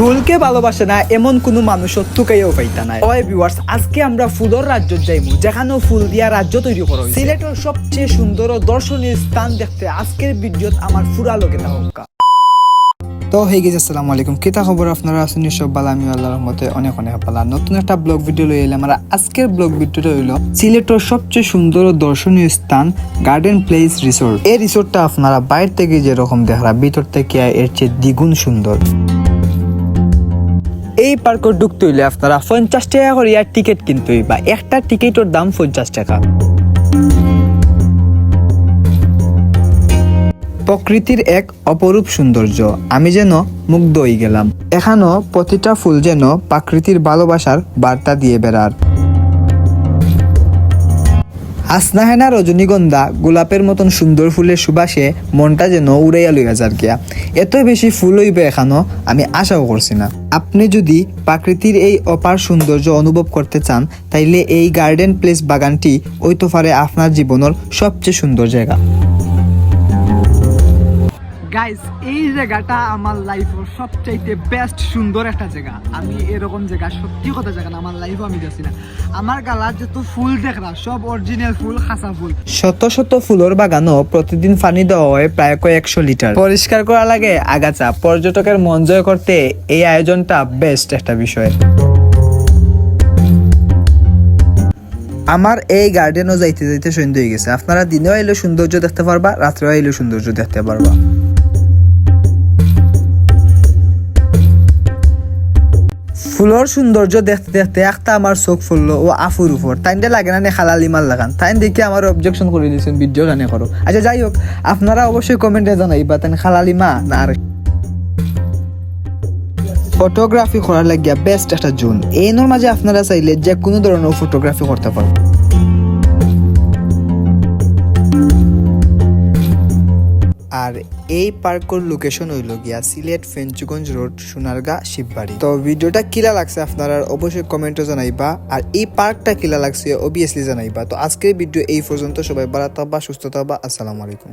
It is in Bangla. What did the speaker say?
ফুলকে ভালোবাসে না এমন কোনো মানুষ তুকাইও পাইতা নাই। ওই ভিউয়ার্স, আজকে আমরা ফুলের রাজ্য যাইমু, যেখানে ফুল দিয়া রাজ্য তৈরি করা হয়েছে। সিলেটের সবচেয়ে সুন্দর ও দর্শনীয় স্থান দেখতে আজকের ভিডিওত আমার ফুরা লগে থাকা। তো হয়ে গেছে, আসসালামু আলাইকুম। কিতা খবর আপনারা আছেন? সব ভালো, আমি আল্লাহর রহমতে অনেক অনেক ভালো। নতুন একটা ব্লগ ভিডিও লই এলাম। আমরা আজকের ব্লগ ভিডিওটা হইল সিলেটের সবচেয়ে সুন্দর ও দর্শনীয় স্থান গার্ডেন প্লেস রিসোর্ট। এই রিসোর্টটা আপনারা বাইরে থেকে যেরকম দেখরা, ভিতর থেকে এর চেয়ে দ্বিগুণ সুন্দর। এই পার্কে ঢুকতে হইলে আপনারা 50 টাকা করে টিকিট কিনতে হইবা। একটা টিকিটের দাম 50 টাকা। প্রকৃতির এক অপরূপ সৌন্দর্য, আমি যেন মুগ্ধ হয়ে গেলাম। এখানেও প্রতিটা ফুল যেন প্রকৃতির ভালোবাসার বার্তা দিয়ে বেড়ার। হাসনাহেনা, রজনীগন্ধা, গোলাপের মতন সুন্দর ফুলের সুবাসে মনটা যেন উড়াইয়া লইয়া যার গিয়া। এত বেশি ফুল হইবে এখানো আমি আশাও করছি না। আপনি যদি প্রকৃতির এই অপার সৌন্দর্য অনুভব করতে চান, তাইলে এই গার্ডেন প্লেস বাগানটি হইতে পারে আপনার জীবনের সবচেয়ে সুন্দর জায়গা। গাইস, এই জায়গাটা আমার লাইফের সবচাইতে বেস্ট সুন্দর একটা জায়গা। আমি এরকম জায়গা, সত্যি কথা জায়গা না, আমার লাইফে আমি যাচ্ছি না। আমার গালার যত ফুল দেখরা সব অরিজিনাল ফুল, খাসা ফুল। শত শত ফুলের বাগানও প্রতিদিন পানি দেওয়া হয় প্রায় কয়েকশো লিটার। পরিষ্কার করা লাগে আগাছা। পর্যটকের মন জয় করতে এই আয়োজনটা বেস্ট একটা বিষয়। আমার এই গার্ডেনও যাইতে যাইতে সন্ধ্যা হয়ে গেছে। আপনারা দিনেও আইলে সৌন্দর্য দেখতে পারবা, রাত্রেও আইলে সৌন্দর্য দেখতে পারবা। ফুলের সৌন্দর্য দেখতে দেখতে একটা আমার চোখ ফুললো ও আফুর উপর। তাইনটা লাগে না খালালি মাল লাগান। তাইন দেখে আমার অবজেকশন করে দিয়েছেন, ভিডিও গানে করো। আচ্ছা যাই হোক, আপনারা অবশ্যই কমেন্টে জানাইবা তাই খালালি মা না আর। ফটোগ্রাফি করার লাগিয়া বেস্ট একটা জোন। এইনোর মাঝে আপনারা চাইলে যে কোনো ধরনের ফটোগ্রাফি করতে পারো। আর এই পার্কের লোকেশন হইল গিয়া সিলেট ফেঞ্চুগঞ্জ রোড, সোনারগাঁ, শিববাড়ি। তো ভিডিওটা কিলা লাগছে আপনারা অবশ্যই কমেন্টে জানাইবা। আর এই পার্কটা কিলা লাগছে অবভিয়াসলি জানাইবা। তো আজকের ভিডিও এই পর্যন্ত। সবাই ভালো থাকবা, সুস্থ থাকবা। আসসালামু আলাইকুম।